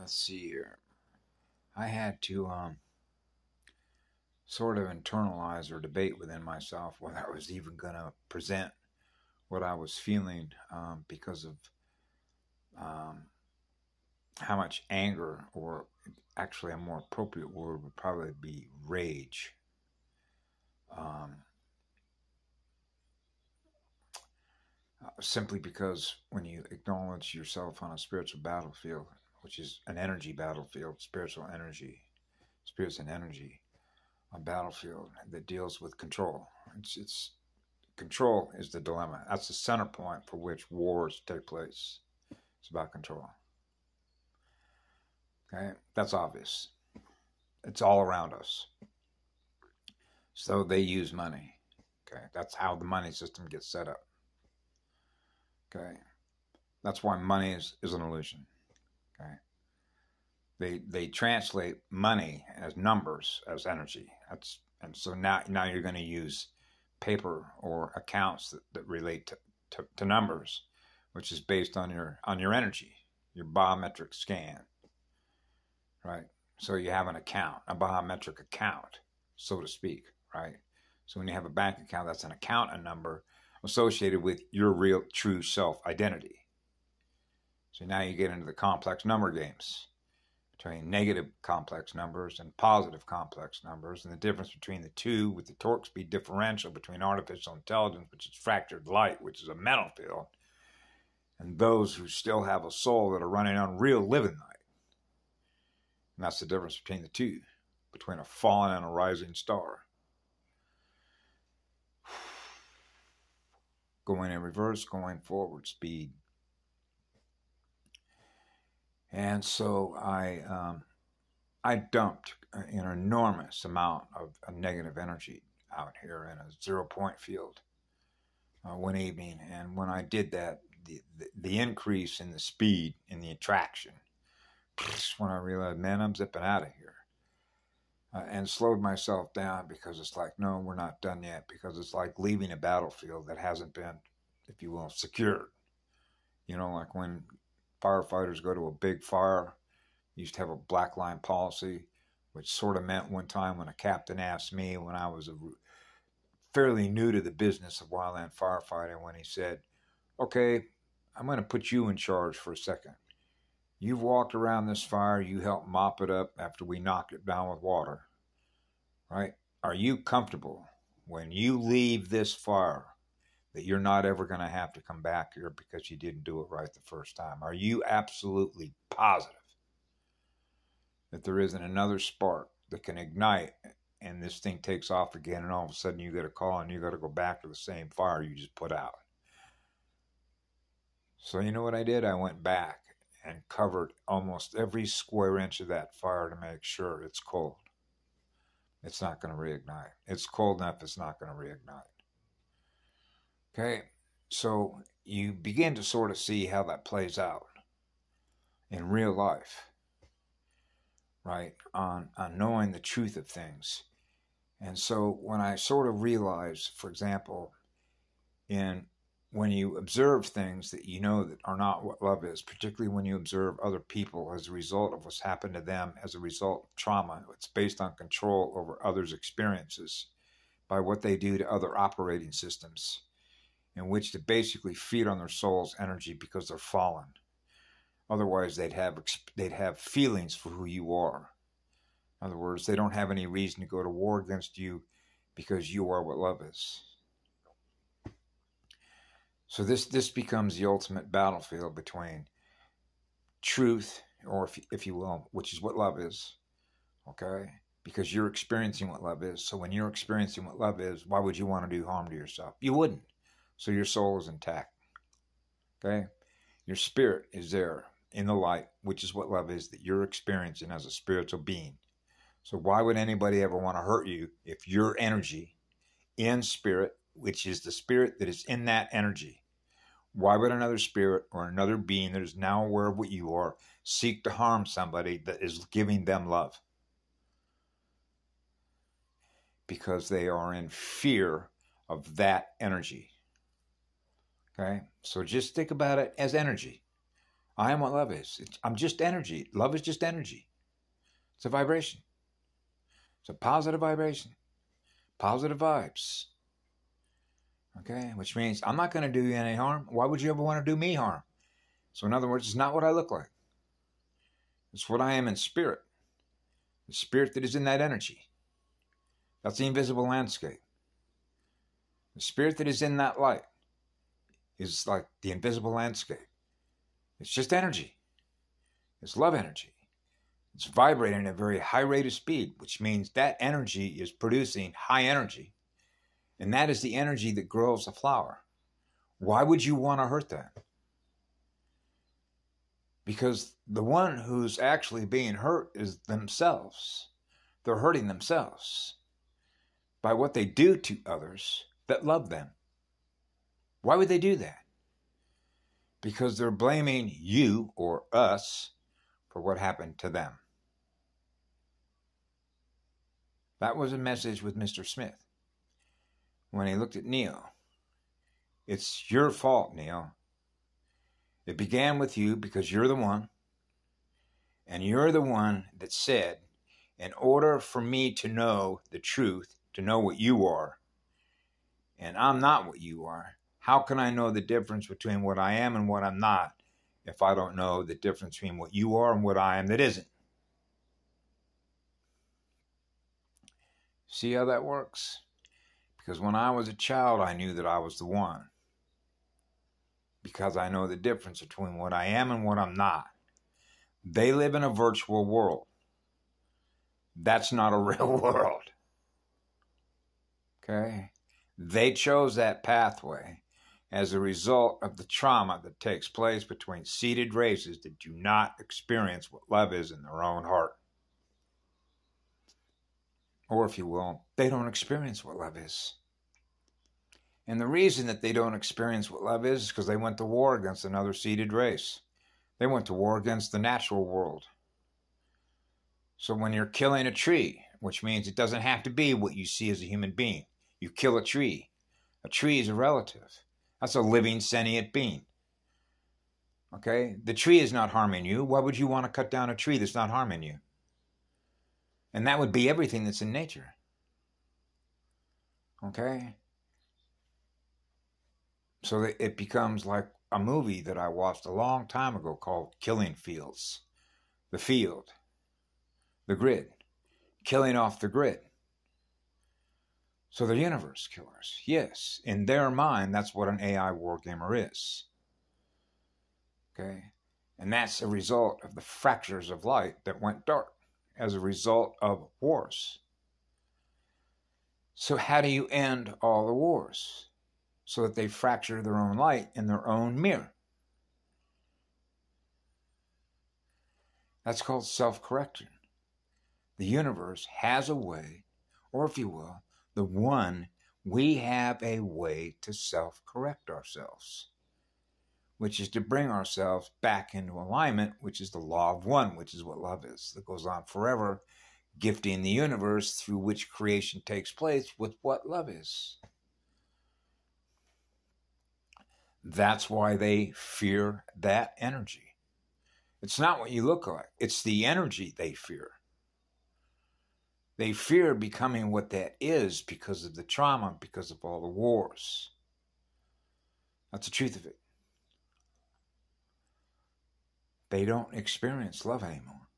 Let's see here. I had to sort of internalize or debate within myself whether I was even going to present what I was feeling because of how much anger, or actually a more appropriate word would probably be rage. Simply because when you acknowledge yourself on a spiritual battlefield, which is an energy battlefield, spiritual energy, spirits and energy, a battlefield that deals with control. It's control is the dilemma. That's the center point for which wars take place. It's about control. Okay, that's obvious. It's all around us. So they use money. Okay, that's how the money system gets set up. Okay, that's why money is an illusion. Okay, they translate money as numbers, as energy. And so now you're going to use paper or accounts that relate to numbers, which is based on your energy, your biometric scan. Right? So you have an account, a biometric account, so to speak, right? So when you have a bank account, that's an account, a number associated with your real, true self identity. So now you get into the complex number games between negative complex numbers and positive complex numbers, and the difference between the two with the torque speed differential between artificial intelligence, which is fractured light, which is a mental field, and those who still have a soul that are running on real living light. And that's the difference between the two, between a fallen and a rising star. Going in reverse, going forward, speed. And so I dumped an enormous amount of negative energy out here in a 0 point field one evening. And when I did that, the increase in the speed, in the attraction, when I realized, man, I'm zipping out of here. And slowed myself down, because it's like, no, we're not done yet. Because it's like leaving a battlefield that hasn't been, if you will, secured. You know, like when firefighters go to a big fire, used to have a black line policy, which sort of meant one time when a captain asked me, when I was fairly new to the business of wildland firefighting, when he said, okay, I'm going to put you in charge for a second. You've walked around this fire, you helped mop it up after we knocked it down with water, right? Are you comfortable when you leave this fire that you're not ever going to have to come back here because you didn't do it right the first time? Are you absolutely positive that there isn't another spark that can ignite and this thing takes off again, and all of a sudden you get a call and you got to go back to the same fire you just put out? So you know what I did? I went back and covered almost every square inch of that fire to make sure it's cold. It's not going to reignite. It's cold enough, it's not going to reignite. Okay, so you begin to sort of see how that plays out in real life, right? On knowing the truth of things. And so when I sort of realized, for example, when you observe things that you know that are not what love is, particularly when you observe other people as a result of what's happened to them, as a result of trauma, it's based on control over others' experiences by what they do to other operating systems, in which to basically feed on their soul's energy because they're fallen. Otherwise, they'd have feelings for who you are. In other words, they don't have any reason to go to war against you because you are what love is. So this becomes the ultimate battlefield between truth, or if you will, which is what love is, okay? Because you're experiencing what love is. So when you're experiencing what love is, why would you want to do harm to yourself? You wouldn't. So your soul is intact, okay? Your spirit is there in the light, which is what love is, that you're experiencing as a spiritual being. So why would anybody ever want to hurt you if your energy in spirit, which is the spirit that is in that energy, why would another spirit or another being that is now aware of what you are seek to harm somebody that is giving them love? Because they are in fear of that energy. Okay? So just think about it as energy. I am what love is. I'm just energy. Love is just energy. It's a vibration. It's a positive vibration. Positive vibes. Okay? Which means I'm not going to do you any harm. Why would you ever want to do me harm? So in other words, it's not what I look like. It's what I am in spirit. The spirit that is in that energy. That's the invisible landscape. The spirit that is in that light is like the invisible landscape. It's just energy. It's love energy. It's vibrating at a very high rate of speed, which means that energy is producing high energy. And that is the energy that grows a flower. Why would you want to hurt that? Because the one who's actually being hurt is themselves. They're hurting themselves by what they do to others that love them. Why would they do that? Because they're blaming you or us for what happened to them. That was a message with Mr. Smith when he looked at Neo. It's your fault, Neo. It began with you because you're the one, and you're the one that said, in order for me to know the truth, to know what you are, and I'm not what you are, how can I know the difference between what I am and what I'm not if I don't know the difference between what you are and what I am that isn't? See how that works? Because when I was a child, I knew that I was the one. Because I know the difference between what I am and what I'm not. They live in a virtual world. That's not a real world. Okay? They chose that pathway as a result of the trauma that takes place between seeded races that do not experience what love is in their own heart. Or if you will, they don't experience what love is. And the reason that they don't experience what love is because they went to war against another seeded race. They went to war against the natural world. So when you're killing a tree, which means it doesn't have to be what you see as a human being. You kill a tree. A tree is a relative. That's a living, sentient being. Okay? The tree is not harming you. Why would you want to cut down a tree that's not harming you? And that would be everything that's in nature. Okay? So it becomes like a movie that I watched a long time ago called Killing Fields. The field. The grid. Killing off the grid. So they're universe killers. Yes, in their mind, that's what an AI wargamer is. Okay? And that's a result of the fractures of light that went dark as a result of wars. So how do you end all the wars? So that they fracture their own light in their own mirror. That's called self-correction. The universe has a way, or if you will, the one, we have a way to self-correct ourselves, which is to bring ourselves back into alignment, which is the law of one, which is what love is, that goes on forever, gifting the universe through which creation takes place with what love is. That's why they fear that energy. It's not what you look like. It's the energy they fear. They fear becoming what that is because of the trauma, because of all the wars. That's the truth of it. They don't experience love anymore.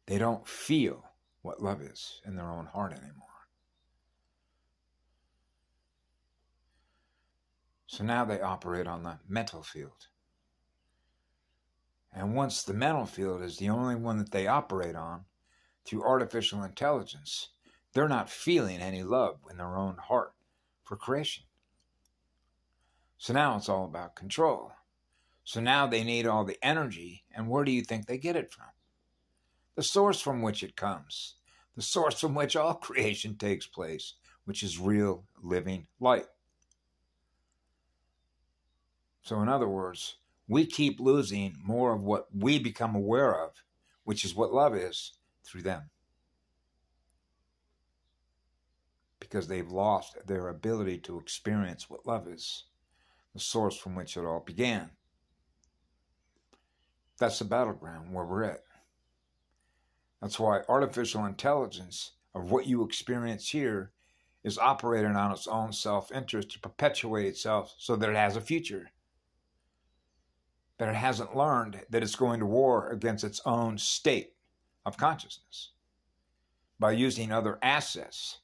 They don't feel what love is in their own heart anymore. So now they operate on the mental field. And once the mental field is the only one that they operate on through artificial intelligence, they're not feeling any love in their own heart for creation. So now it's all about control. So now they need all the energy, and where do you think they get it from? The source from which it comes. The source from which all creation takes place, which is real living light. So in other words, we keep losing more of what we become aware of, which is what love is, through them. Because they've lost their ability to experience what love is. the source from which it all began. That's the battleground where we're at. That's why artificial intelligence of what you experience here is operating on its own self-interest to perpetuate itself so that it has a future. That it hasn't learned that it's going to war against its own state of consciousness by using other assets,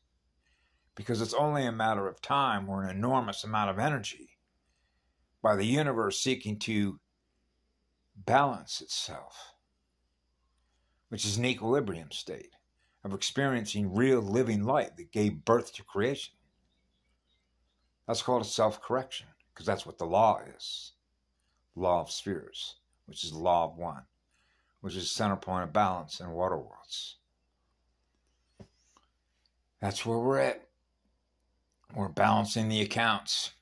because it's only a matter of time or an enormous amount of energy by the universe seeking to balance itself, which is an equilibrium state of experiencing real living light that gave birth to creation. That's called a self-correction, because that's what the law is. Law of spheres, which is the law of one, which is the center point of balance in water worlds. That's where we're at. We're balancing the accounts.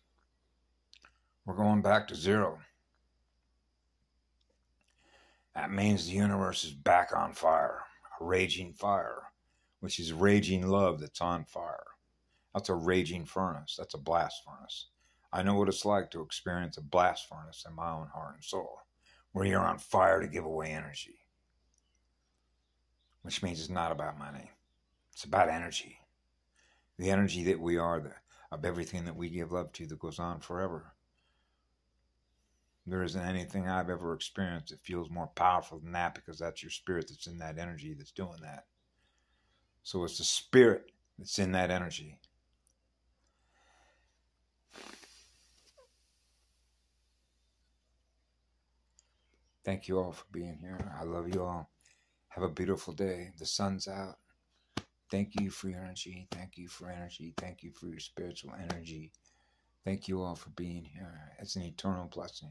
We're going back to zero. That means the universe is back on fire, a raging fire, which is raging love that's on fire. That's a raging furnace. That's a blast furnace. I know what it's like to experience a blast furnace in my own heart and soul, where you're on fire to give away energy, which means it's not about money. It's about energy. The energy that we are, of everything that we give love to, that goes on forever. There isn't anything I've ever experienced that feels more powerful than that, because that's your spirit that's in that energy that's doing that. So it's the spirit that's in that energy. Thank you all for being here. I love you all. Have a beautiful day. The sun's out. Thank you for your energy. Thank you for energy. Thank you for your spiritual energy. Thank you all for being here. It's an eternal blessing.